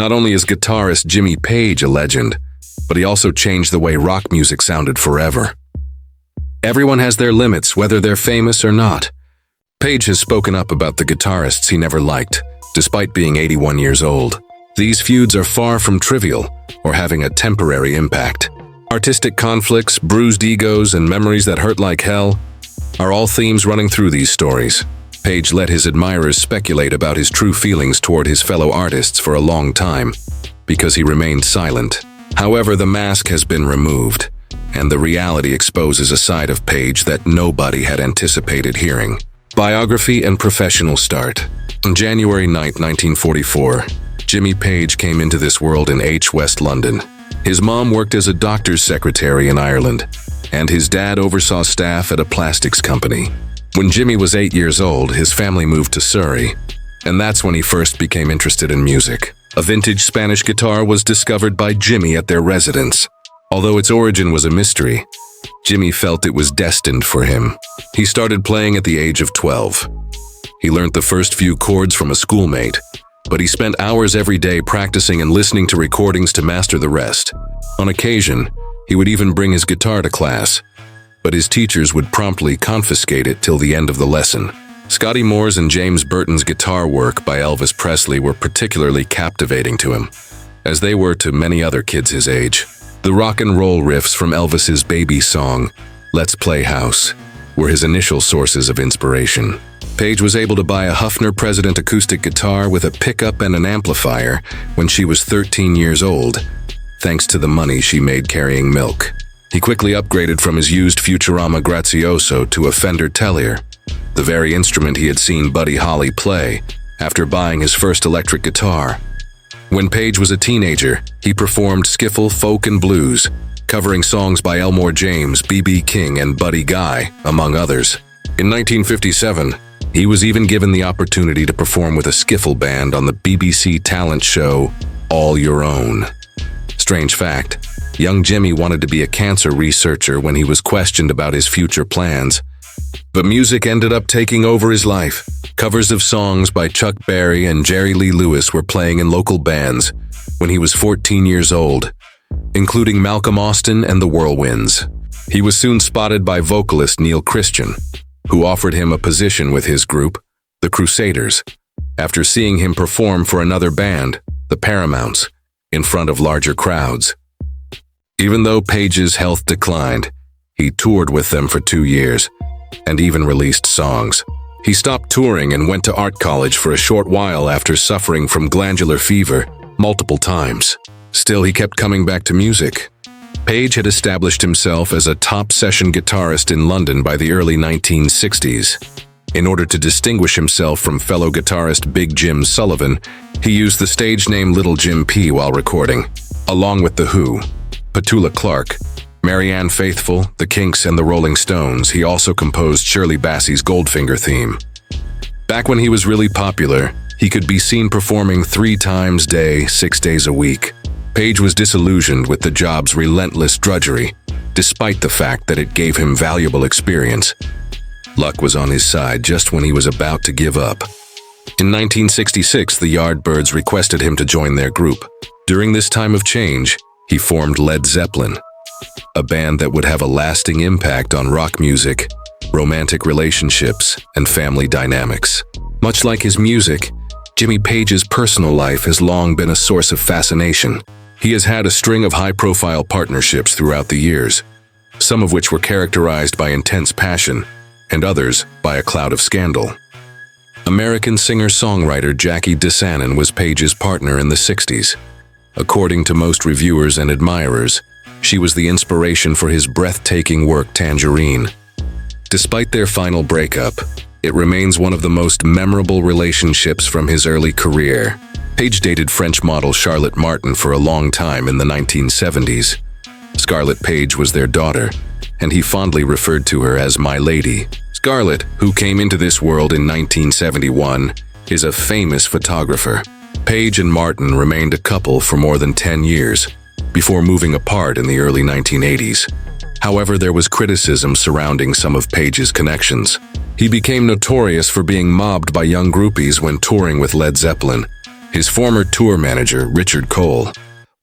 Not only is guitarist Jimmy Page a legend, but he also changed the way rock music sounded forever. Everyone has their limits, whether they're famous or not. Page has spoken up about the guitarists he never liked, despite being 81 years old. These feuds are far from trivial or having a temporary impact. Artistic conflicts, bruised egos, and memories that hurt like hell are all themes running through these stories. Page let his admirers speculate about his true feelings toward his fellow artists for a long time, because he remained silent. However, the mask has been removed, and the reality exposes a side of Page that nobody had anticipated hearing. Biography and professional start. On January 9, 1944, Jimmy Page came into this world in West London. His mom worked as a doctor's secretary in Ireland, and his dad oversaw staff at a plastics company. When Jimmy was 8 years old, his family moved to Surrey, and that's when he first became interested in music. A vintage Spanish guitar was discovered by Jimmy at their residence. Although its origin was a mystery, Jimmy felt it was destined for him. He started playing at the age of 12. He learned the first few chords from a schoolmate, but he spent hours every day practicing and listening to recordings to master the rest. On occasion, he would even bring his guitar to class, but his teachers would promptly confiscate it till the end of the lesson. Scotty Moore's and James Burton's guitar work by Elvis Presley were particularly captivating to him, as they were to many other kids his age. The rock and roll riffs from Elvis's baby song, Let's Play House, were his initial sources of inspiration. Page was able to buy a Hufner President acoustic guitar with a pickup and an amplifier when she was 13 years old, thanks to the money she made carrying milk. He quickly upgraded from his used Futurama Grazioso to a Fender Tellier, the very instrument he had seen Buddy Holly play after buying his first electric guitar. When Page was a teenager, he performed skiffle, folk, and blues, covering songs by Elmore James, B.B. King, and Buddy Guy, among others. In 1957, he was even given the opportunity to perform with a skiffle band on the BBC talent show All Your Own. Strange fact, young Jimmy wanted to be a cancer researcher when he was questioned about his future plans. But music ended up taking over his life. Covers of songs by Chuck Berry and Jerry Lee Lewis were playing in local bands when he was 14 years old, including Malcolm Austin and the Whirlwinds. He was soon spotted by vocalist Neil Christian, who offered him a position with his group, the Crusaders, after seeing him perform for another band, the Paramounts, in front of larger crowds. Even though Page's health declined, he toured with them for 2 years, and even released songs. He stopped touring and went to art college for a short while after suffering from glandular fever multiple times. Still, he kept coming back to music. Page had established himself as a top session guitarist in London by the early 1960s. In order to distinguish himself from fellow guitarist Big Jim Sullivan, he used the stage name Little Jim P while recording, along with The Who, Petula Clark, Marianne Faithfull, The Kinks, and the Rolling Stones. He also composed Shirley Bassey's Goldfinger theme. Back when he was really popular, he could be seen performing 3 times a day, 6 days a week. Page was disillusioned with the job's relentless drudgery, despite the fact that it gave him valuable experience. Luck was on his side just when he was about to give up. In 1966, the Yardbirds requested him to join their group. During this time of change, he formed Led Zeppelin, a band that would have a lasting impact on rock music, romantic relationships, and family dynamics. Much like his music, Jimmy Page's personal life has long been a source of fascination. He has had a string of high-profile partnerships throughout the years, some of which were characterized by intense passion, and others by a cloud of scandal. American singer-songwriter Jackie DeShannon was Page's partner in the 60s. According to most reviewers and admirers, she was the inspiration for his breathtaking work Tangerine. Despite their final breakup, it remains one of the most memorable relationships from his early career. Page dated French model Charlotte Martin for a long time in the 1970s. Scarlett Page was their daughter, and he fondly referred to her as My Lady. Scarlett, who came into this world in 1971, is a famous photographer. Page and Martin remained a couple for more than 10 years, before moving apart in the early 1980s. However, there was criticism surrounding some of Page's connections. He became notorious for being mobbed by young groupies when touring with Led Zeppelin, His former tour manager, Richard Cole,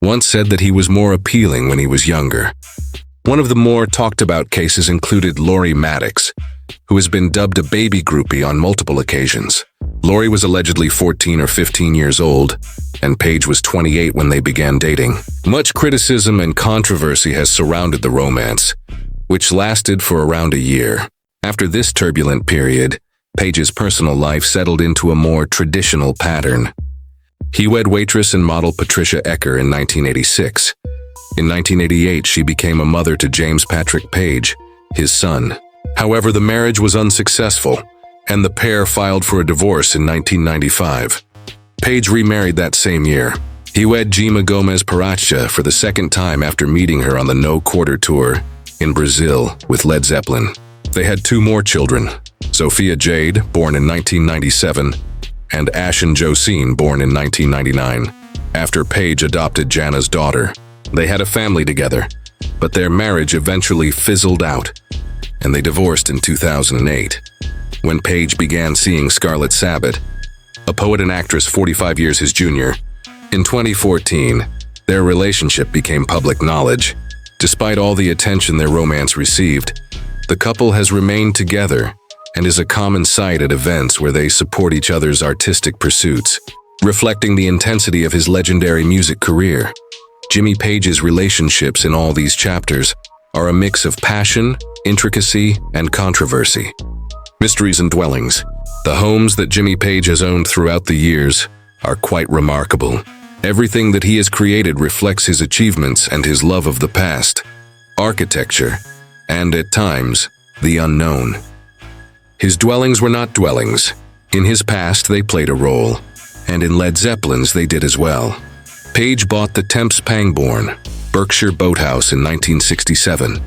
once said that he was more appealing when he was younger. One of the more talked about cases included Lori Maddox, who has been dubbed a baby groupie on multiple occasions. Lori was allegedly 14 or 15 years old, and Page was 28 when they began dating. Much criticism and controversy has surrounded the romance, which lasted for around a year. After this turbulent period, Page's personal life settled into a more traditional pattern. He wed waitress and model Patricia Ecker in 1986. In 1988, she became a mother to James Patrick Page, his son. However, the marriage was unsuccessful, and the pair filed for a divorce in 1995. Page remarried that same year. He wed Gima Gomez Paracha for the second time after meeting her on the No Quarter Tour in Brazil with Led Zeppelin. They had 2 more children, Sophia Jade, born in 1997, and Ashen Josine, born in 1999. After Page adopted Jana's daughter, they had a family together, but their marriage eventually fizzled out, and they divorced in 2008. When Page began seeing Scarlett Sabbath, a poet and actress 45 years his junior, in 2014, their relationship became public knowledge. Despite all the attention their romance received, the couple has remained together and is a common sight at events where they support each other's artistic pursuits, reflecting the intensity of his legendary music career. Jimmy Page's relationships in all these chapters are a mix of passion, intricacy, and controversy. Mysteries and dwellings. The homes that Jimmy Page has owned throughout the years are quite remarkable. Everything that he has created reflects his achievements and his love of the past, architecture, and, at times, the unknown. His dwellings were not dwellings. In his past, they played a role, and in Led Zeppelin's they did as well. Page bought the Temps Pangbourne, Berkshire boathouse in 1967,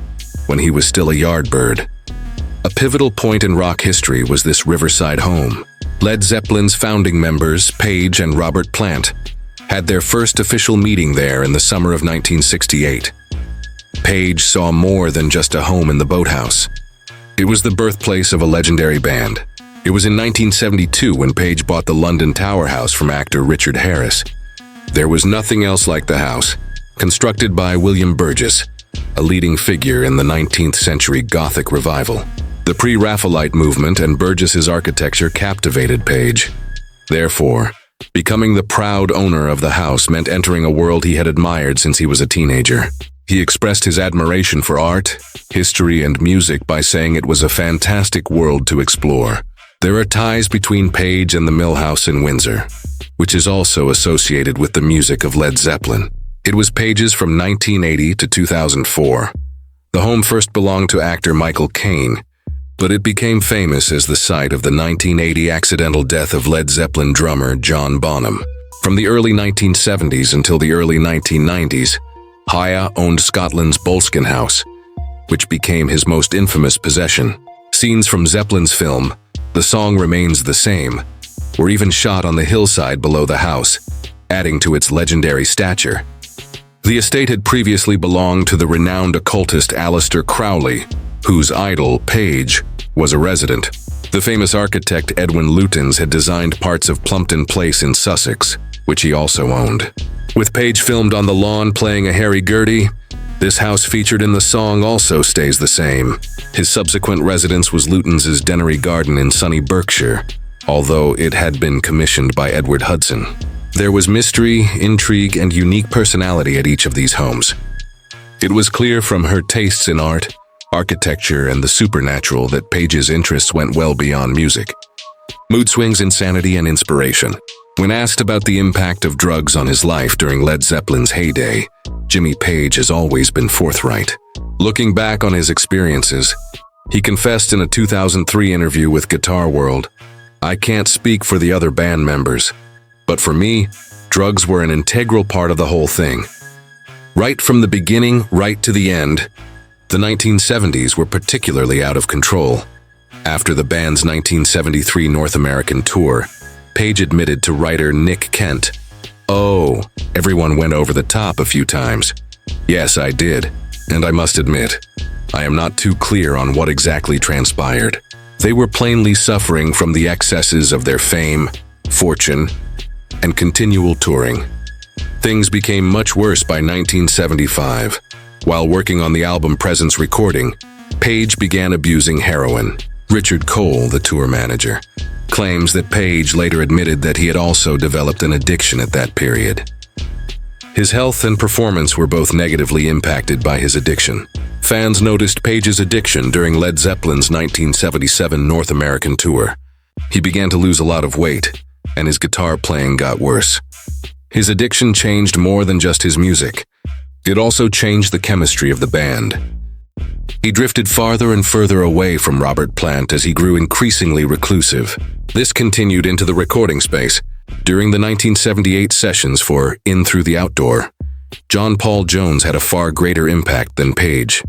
when he was still a yardbird. A pivotal point in rock history was this riverside home. Led Zeppelin's founding members, Page and Robert Plant, had their first official meeting there in the summer of 1968. Page saw more than just a home in the boathouse. It was the birthplace of a legendary band. It was in 1972 when Page bought the London Tower House from actor Richard Harris. There was nothing else like the house, constructed by William Burgess, a leading figure in the 19th century Gothic revival. The pre-Raphaelite movement and Burgess's architecture captivated Page. Therefore, becoming the proud owner of the house meant entering a world he had admired since he was a teenager. He expressed his admiration for art, history, and music by saying it was a fantastic world to explore. There are ties between Page and the Mill House in Windsor, which is also associated with the music of Led Zeppelin. It was Page's from 1980 to 2004. The home first belonged to actor Michael Caine, but it became famous as the site of the 1980 accidental death of Led Zeppelin drummer John Bonham. From the early 1970s until the early 1990s, Haya owned Scotland's Boleskine House, which became his most infamous possession. Scenes from Zeppelin's film, The Song Remains the Same, were even shot on the hillside below the house, adding to its legendary stature. The estate had previously belonged to the renowned occultist Aleister Crowley, whose idol, Page, was a resident. The famous architect Edwin Lutyens had designed parts of Plumpton Place in Sussex, which he also owned. With Page filmed on the lawn playing a hurdy-gurdy, this house featured in the song also stays the same. His subsequent residence was Lutyens' Denery Garden in sunny Berkshire, although it had been commissioned by Edward Hudson. There was mystery, intrigue, and unique personality at each of these homes. It was clear from her tastes in art, architecture, and the supernatural that Page's interests went well beyond music. Mood swings, insanity, and inspiration. When asked about the impact of drugs on his life during Led Zeppelin's heyday, Jimmy Page has always been forthright. Looking back on his experiences, he confessed in a 2003 interview with Guitar World, "I can't speak for the other band members, but for me, drugs were an integral part of the whole thing. Right from the beginning, right to the end, the 1970s were particularly out of control." After the band's 1973 North American tour, Page admitted to writer Nick Kent, "Oh, everyone went over the top a few times. Yes, I did, and I must admit, I am not too clear on what exactly transpired. They were plainly suffering from the excesses of their fame, fortune, and continual touring. Things became much worse by 1975. While working on the album Presence recording, Page began abusing heroin. Richard Cole, the tour manager, claims that Page later admitted that he had also developed an addiction at that period. His health and performance were both negatively impacted by his addiction. Fans noticed Page's addiction during Led Zeppelin's 1977 North American tour. He began to lose a lot of weight, and his guitar playing got worse. His addiction changed more than just his music. It also changed the chemistry of the band. He drifted farther and further away from Robert Plant as he grew increasingly reclusive. This continued into the recording space. During the 1978 sessions for In Through the Outdoor, John Paul Jones had a far greater impact than Page.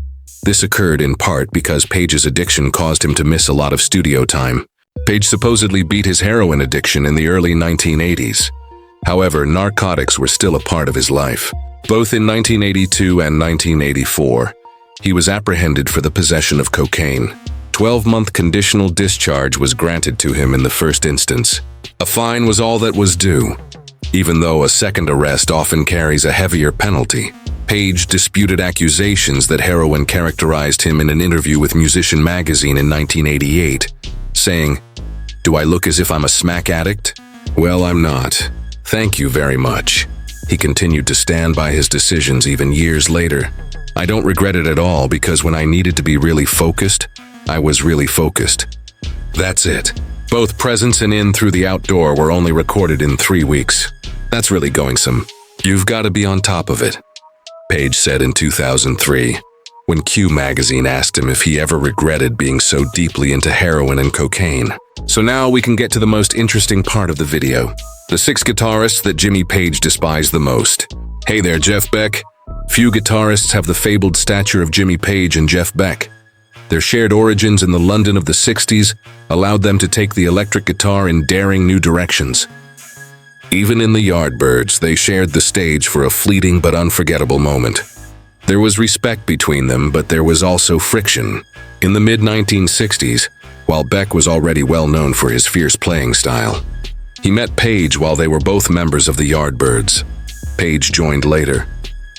This occurred in part because Page's addiction caused him to miss a lot of studio time. Page supposedly beat his heroin addiction in the early 1980s. However, narcotics were still a part of his life. Both in 1982 and 1984, he was apprehended for the possession of cocaine. 12-month conditional discharge was granted to him in the first instance. A fine was all that was due, even though a second arrest often carries a heavier penalty. Page disputed accusations that heroin characterized him in an interview with Musician magazine in 1988, saying, "Do I look as if I'm a smack addict? Well, I'm not. Thank you very much." He continued to stand by his decisions even years later. "I don't regret it at all because when I needed to be really focused, I was really focused." That's it. Both Presence and In Through the Outdoor were only recorded in 3 weeks. That's really going some. You've got to be on top of it, Page said in 2003, when Q magazine asked him if he ever regretted being so deeply into heroin and cocaine. So now we can get to the most interesting part of the video. The 6 guitarists that Jimmy Page despised the most. Hey there, Jeff Beck. Few guitarists have the fabled stature of Jimmy Page and Jeff Beck. Their shared origins in the London of the 60s allowed them to take the electric guitar in daring new directions. Even in the Yardbirds, they shared the stage for a fleeting but unforgettable moment. There was respect between them, but there was also friction. In the mid-1960s, while Beck was already well known for his fierce playing style, he met Page while they were both members of the Yardbirds. Page joined later,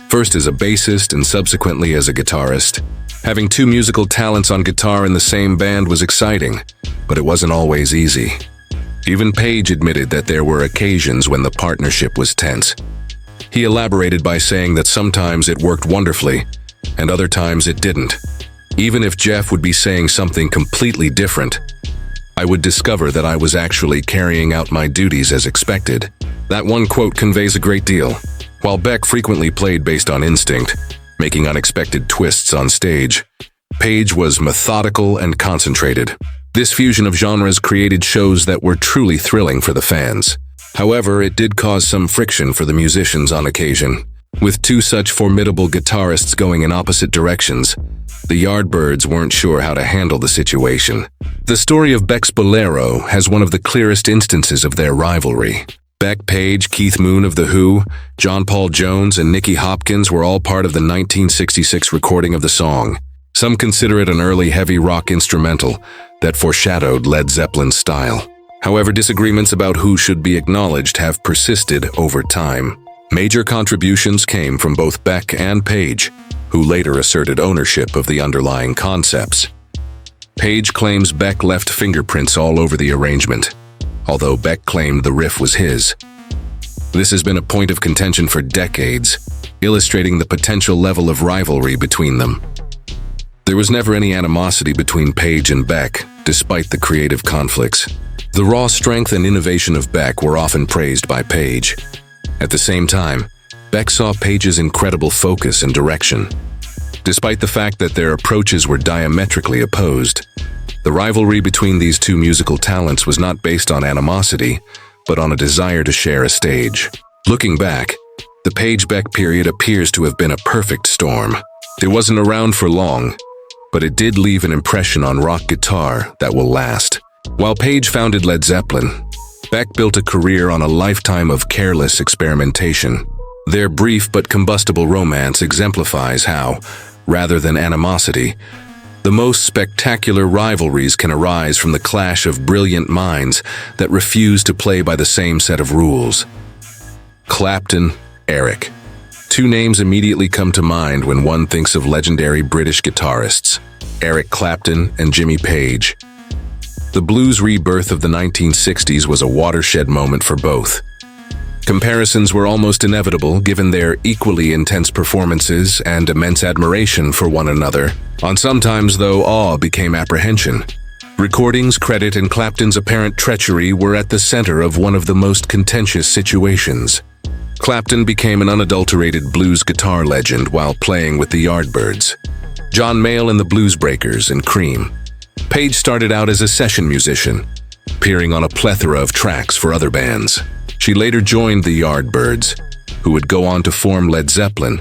first as a bassist and subsequently as a guitarist. Having 2 musical talents on guitar in the same band was exciting, but it wasn't always easy. Even Page admitted that there were occasions when the partnership was tense. He elaborated by saying that sometimes it worked wonderfully, and other times it didn't. Even if Jeff would be saying something completely different, I would discover that I was actually carrying out my duties as expected. That one quote conveys a great deal. While Beck frequently played based on instinct, making unexpected twists on stage, Page was methodical and concentrated. This fusion of genres created shows that were truly thrilling for the fans. However, it did cause some friction for the musicians on occasion. With 2 such formidable guitarists going in opposite directions, the Yardbirds weren't sure how to handle the situation. The story of Beck's Bolero has one of the clearest instances of their rivalry. Beck, Page, Keith Moon of The Who, John Paul Jones, and Nicky Hopkins were all part of the 1966 recording of the song. Some consider it an early heavy rock instrumental that foreshadowed Led Zeppelin's style. However, disagreements about who should be acknowledged have persisted over time. Major contributions came from both Beck and Page, who later asserted ownership of the underlying concepts. Page claims Beck left fingerprints all over the arrangement, although Beck claimed the riff was his. This has been a point of contention for decades, illustrating the potential level of rivalry between them. There was never any animosity between Page and Beck, despite the creative conflicts. The raw strength and innovation of Beck were often praised by Page. At the same time, Beck saw Page's incredible focus and direction. Despite the fact that their approaches were diametrically opposed, the rivalry between these 2 musical talents was not based on animosity, but on a desire to share a stage. Looking back, the Page-Beck period appears to have been a perfect storm. It wasn't around for long, but it did leave an impression on rock guitar that will last. While Page founded Led Zeppelin, Beck built a career on a lifetime of careless experimentation. Their brief but combustible romance exemplifies how, rather than animosity, The most spectacular rivalries can arise from the clash of brilliant minds that refuse to play by the same set of rules. Clapton, Eric. Two names immediately come to mind when one thinks of legendary British guitarists, Eric Clapton and Jimmy Page. The blues rebirth of the 1960s was a watershed moment for both. Comparisons were almost inevitable given their equally intense performances and immense admiration for one another. On sometimes, though, awe became apprehension. Recordings, credit, and Clapton's apparent treachery were at the center of one of the most contentious situations. Clapton became an unadulterated blues guitar legend while playing with the Yardbirds, John Mayall and the Bluesbreakers, and Cream. Page started out as a session musician, appearing on a plethora of tracks for other bands. She later joined the Yardbirds, who would go on to form Led Zeppelin,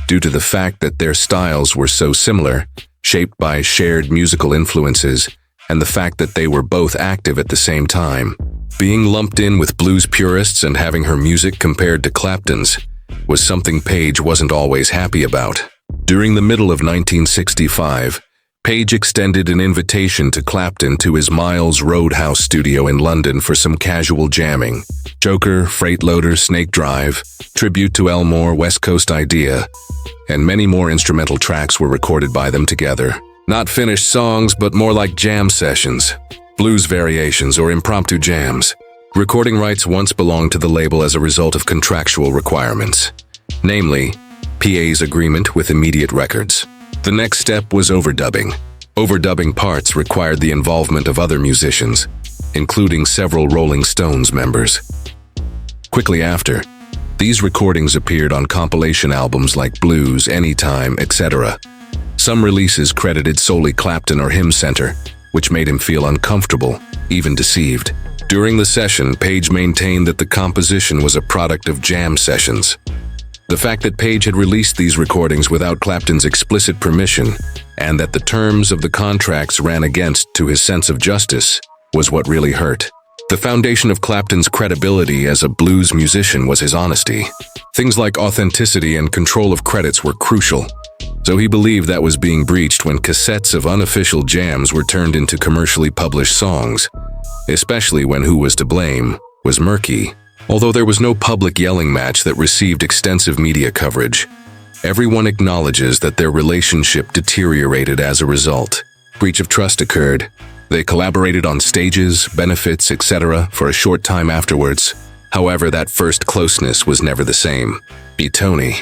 due to the fact that their styles were so similar, shaped by shared musical influences, and the fact that they were both active at the same time. Being lumped in with blues purists and having her music compared to Clapton's was something Page wasn't always happy about. During the middle of 1965, Page extended an invitation to Clapton to his Miles Roadhouse studio in London for some casual jamming. Joker, Freight Loader, Snake Drive, Tribute to Elmore, West Coast Idea, and many more instrumental tracks were recorded by them together. Not finished songs, but more like jam sessions, blues variations, or impromptu jams. Recording rights once belonged to the label as a result of contractual requirements, namely, PA's agreement with Immediate Records. The next step was overdubbing. Overdubbing parts required the involvement of other musicians, including several Rolling Stones members. Quickly after, these recordings appeared on compilation albums like Blues, Anytime, etc. Some releases credited solely Clapton or Hymn Center, which made him feel uncomfortable, even deceived. During the session, Page maintained that the composition was a product of jam sessions. The fact that Page had released these recordings without Clapton's explicit permission, and that the terms of the contracts ran against to his sense of justice, was what really hurt. The foundation of Clapton's credibility as a blues musician was his honesty. Things like authenticity and control of credits were crucial, so he believed that was being breached when cassettes of unofficial jams were turned into commercially published songs, especially when Who Was to Blame was murky. Although there was no public yelling match that received extensive media coverage, everyone acknowledges that their relationship deteriorated as a result. Breach of trust occurred. They collaborated on stages, benefits, etc. for a short time afterwards. However, that first closeness was never the same. Beat Tony.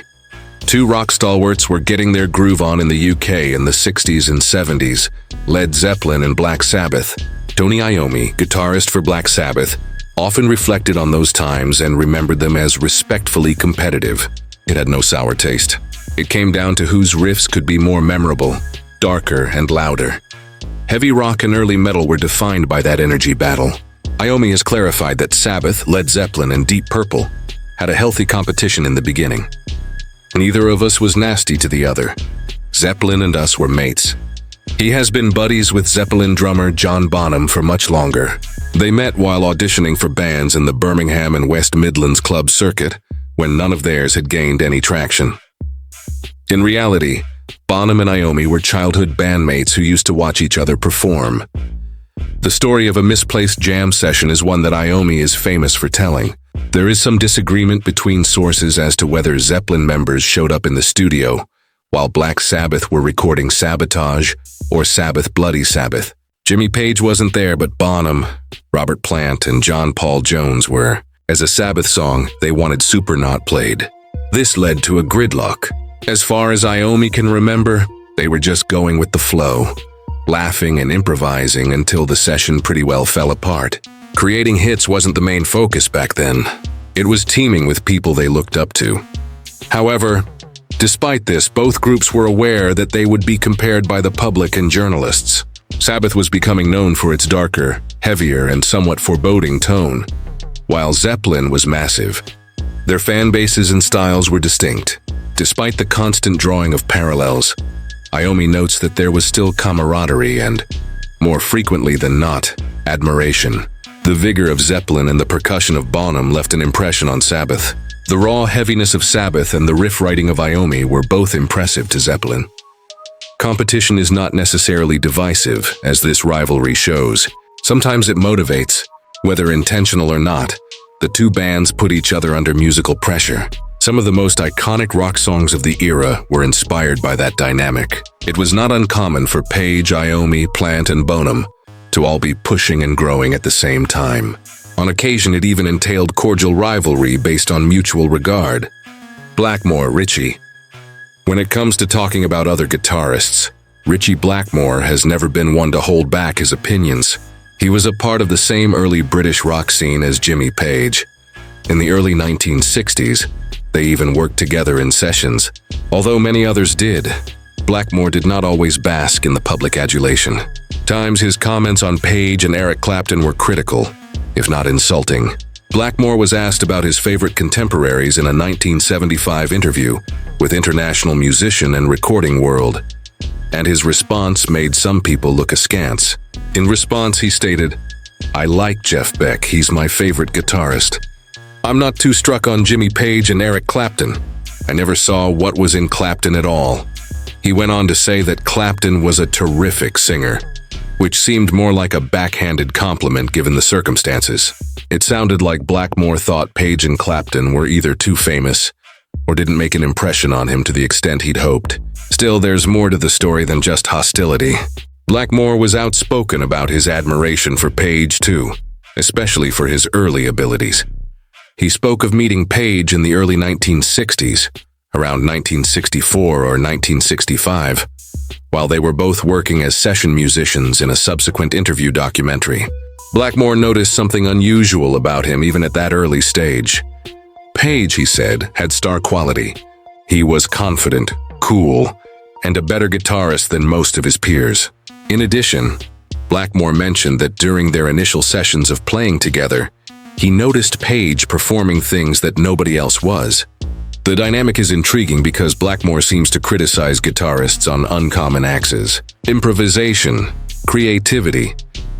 Two rock stalwarts were getting their groove on in the UK in the 60s and 70s, Led Zeppelin and Black Sabbath. Tony Iommi, guitarist for Black Sabbath, often reflected on those times and remembered them as respectfully competitive. It had no sour taste. It came down to whose riffs could be more memorable, darker, and louder. Heavy rock and early metal were defined by that energy battle. Iommi has clarified that Sabbath, Led Zeppelin, and Deep Purple had a healthy competition in the beginning. Neither of us was nasty to the other. Zeppelin and us were mates. He has been buddies with Zeppelin drummer John Bonham for much longer. They met while auditioning for bands in the Birmingham and West Midlands club circuit, when none of theirs had gained any traction. In reality, Bonham and Iommi were childhood bandmates who used to watch each other perform. The story of a misplaced jam session is one that Iommi is famous for telling. There is some disagreement between sources as to whether Zeppelin members showed up in the studio, while Black Sabbath were recording Sabotage or Sabbath Bloody Sabbath. Jimmy Page wasn't there, but Bonham, Robert Plant, and John Paul Jones were. As a Sabbath song, they wanted Supernaut played. This led to a gridlock. As far as Iommi can remember, they were just going with the flow, laughing and improvising until the session pretty well fell apart. Creating hits wasn't the main focus back then. It was teaming with people they looked up to. However, despite this, both groups were aware that they would be compared by the public and journalists. Sabbath was becoming known for its darker, heavier, and somewhat foreboding tone, while Zeppelin was massive. Their fan bases and styles were distinct. Despite the constant drawing of parallels, Iommi notes that there was still camaraderie and, more frequently than not, admiration. The vigor of Zeppelin and the percussion of Bonham left an impression on Sabbath. The raw heaviness of Sabbath and the riff writing of Iommi were both impressive to Zeppelin. Competition is not necessarily divisive, as this rivalry shows. Sometimes it motivates, whether intentional or not. The two bands put each other under musical pressure. Some of the most iconic rock songs of the era were inspired by that dynamic. It was not uncommon for Page, Iommi, Plant, and Bonham to all be pushing and growing at the same time. On occasion, it even entailed cordial rivalry based on mutual regard. Blackmore, Ritchie. When it comes to talking about other guitarists, Ritchie Blackmore has never been one to hold back his opinions. He was a part of the same early British rock scene as Jimmy Page. In the early 1960s, they even worked together in sessions. Although many others did, Blackmore did not always bask in the public adulation. Times his comments on Page and Eric Clapton were critical, if not insulting. Blackmore was asked about his favorite contemporaries in a 1975 interview with International Musician and Recording World, and his response made some people look askance. In response, he stated, "I like Jeff Beck, he's my favorite guitarist. I'm not too struck on Jimmy Page and Eric Clapton. I never saw what was in Clapton at all." He went on to say that Clapton was a terrific singer, which seemed more like a backhanded compliment given the circumstances. It sounded like Blackmore thought Page and Clapton were either too famous or didn't make an impression on him to the extent he'd hoped. Still, there's more to the story than just hostility. Blackmore was outspoken about his admiration for Page too, especially for his early abilities. He spoke of meeting Page in the early 1960s, around 1964 or 1965, while they were both working as session musicians in a subsequent interview documentary. Blackmore noticed something unusual about him even at that early stage. Page, he said, had star quality. He was confident, cool, and a better guitarist than most of his peers. In addition, Blackmore mentioned that during their initial sessions of playing together, he noticed Page performing things that nobody else was. The dynamic is intriguing because Blackmore seems to criticize guitarists on uncommon axes. Improvisation, creativity,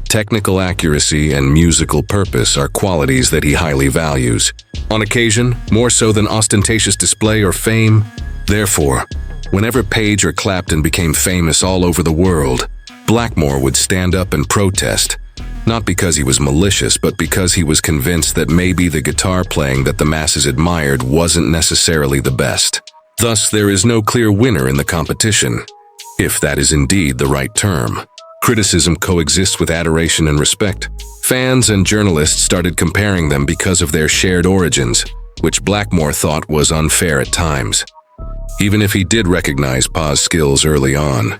technical accuracy, and musical purpose are qualities that he highly values. On occasion, more so than ostentatious display or fame. Therefore, whenever Page or Clapton became famous all over the world, Blackmore would stand up and protest, not because he was malicious, but because he was convinced that maybe the guitar playing that the masses admired wasn't necessarily the best. Thus, there is no clear winner in the competition, if that is indeed the right term. Criticism coexists with adoration and respect. Fans and journalists started comparing them because of their shared origins, which Blackmore thought was unfair at times. Even if he did recognize Pa's skills early on,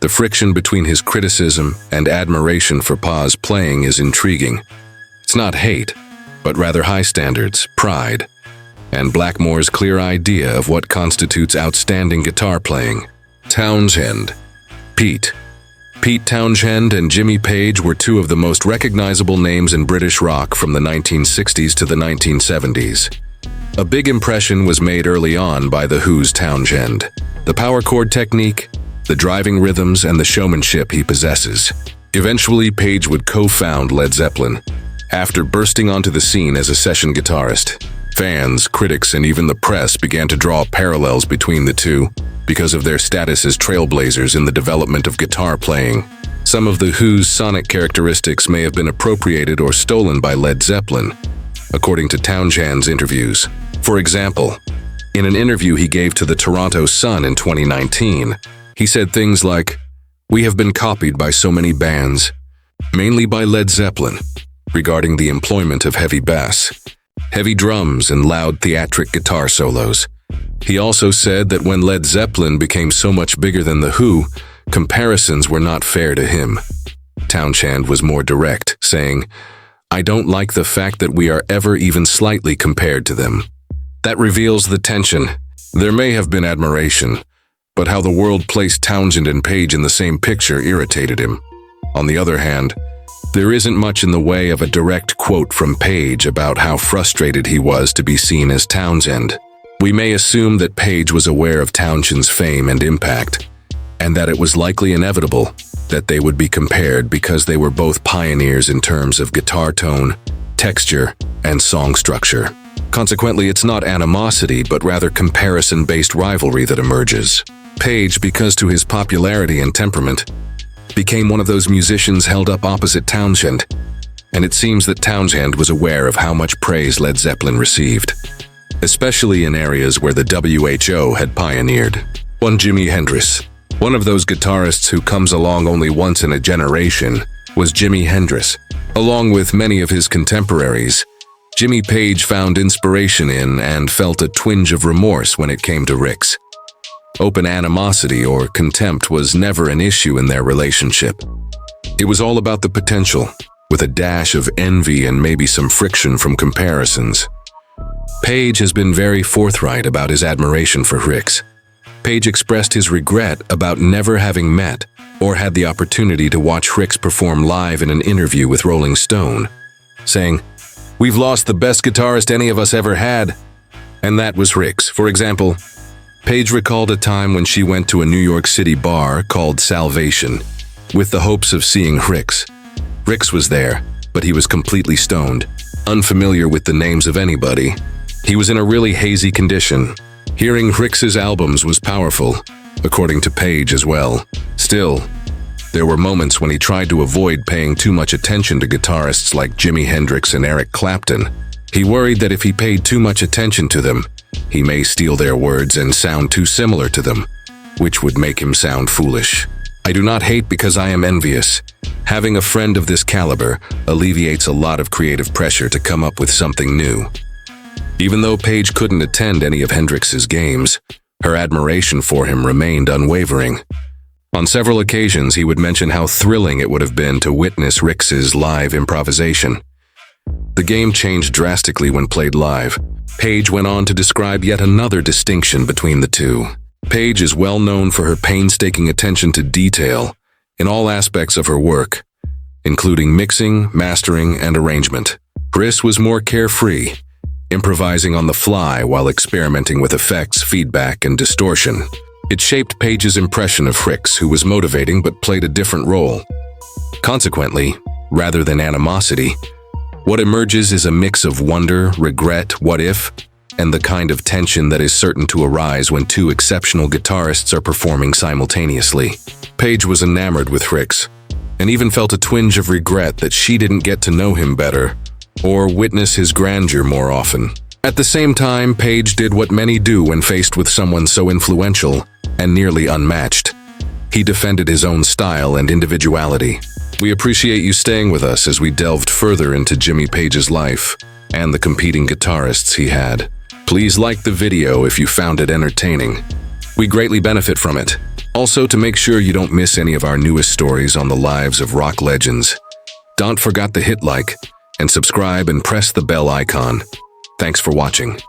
the friction between his criticism and admiration for Pa's playing is intriguing. It's not hate, but rather high standards, pride, and Blackmore's clear idea of what constitutes outstanding guitar playing. Townshend. Pete Townshend and Jimmy Page were two of the most recognizable names in British rock from the 1960s to the 1970s. A big impression was made early on by The Who's Townshend. The power chord technique, the driving rhythms, and the showmanship he possesses. Eventually, Page would co-found Led Zeppelin, after bursting onto the scene as a session guitarist. Fans, critics, and even the press began to draw parallels between the two because of their status as trailblazers in the development of guitar playing. Some of The Who's sonic characteristics may have been appropriated or stolen by Led Zeppelin, according to Townshend's interviews. For example, in an interview he gave to the Toronto Sun in 2019, he said things like, "We have been copied by so many bands, mainly by Led Zeppelin, regarding the employment of heavy bass, heavy drums, and loud theatric guitar solos." He also said that when Led Zeppelin became so much bigger than The Who, comparisons were not fair to him. Townshend was more direct, saying, "I don't like the fact that we are ever even slightly compared to them." That reveals the tension. There may have been admiration, but how the world placed Townshend and Page in the same picture irritated him. On the other hand, there isn't much in the way of a direct quote from Page about how frustrated he was to be seen as Townshend. We may assume that Page was aware of Townshend's fame and impact, and that it was likely inevitable that they would be compared because they were both pioneers in terms of guitar tone, texture, and song structure. Consequently, it's not animosity, but rather comparison-based rivalry that emerges. Page, because to his popularity and temperament, became one of those musicians held up opposite Townshend, and it seems that Townshend was aware of how much praise Led Zeppelin received, especially in areas where the WHO had pioneered. One Jimi Hendrix, one of those guitarists who comes along only once in a generation, was Jimi Hendrix. Along with many of his contemporaries, Jimmy Page found inspiration in and felt a twinge of remorse when it came to Rick's. Open animosity or contempt was never an issue in their relationship. It was all about the potential, with a dash of envy and maybe some friction from comparisons. Page has been very forthright about his admiration for Rick's. Page expressed his regret about never having met or had the opportunity to watch Rick's perform live in an interview with Rolling Stone, saying, "We've lost the best guitarist any of us ever had." And that was Rick's. For example, Page recalled a time when she went to a New York City bar called Salvation with the hopes of seeing Rick's. Rick's was there, but he was completely stoned, unfamiliar with the names of anybody. He was in a really hazy condition. Hearing Rick's albums was powerful, according to Page as well. Still, there were moments when he tried to avoid paying too much attention to guitarists like Jimi Hendrix and Eric Clapton. He worried that if he paid too much attention to them, he may steal their words and sound too similar to them, which would make him sound foolish. "I do not hate because I am envious. Having a friend of this caliber alleviates a lot of creative pressure to come up with something new." Even though Page couldn't attend any of Hendrix's games, her admiration for him remained unwavering. On several occasions, he would mention how thrilling it would have been to witness Rick's live improvisation. The game changed drastically when played live. Page went on to describe yet another distinction between the two. Page is well known for her painstaking attention to detail in all aspects of her work, including mixing, mastering, and arrangement. Rick was more carefree, improvising on the fly while experimenting with effects, feedback, and distortion. It shaped Page's impression of Rick, who was motivating but played a different role. Consequently, rather than animosity, what emerges is a mix of wonder, regret, what if, and the kind of tension that is certain to arise when two exceptional guitarists are performing simultaneously. Page was enamored with Rick, and even felt a twinge of regret that she didn't get to know him better or witness his grandeur more often. At the same time, Page did what many do when faced with someone so influential and nearly unmatched. He defended his own style and individuality. We appreciate you staying with us as we delved further into Jimmy Page's life and the competing guitarists he had. Please like the video if you found it entertaining. We greatly benefit from it. Also, to make sure you don't miss any of our newest stories on the lives of rock legends, don't forget to hit like and subscribe and press the bell icon. Thanks for watching.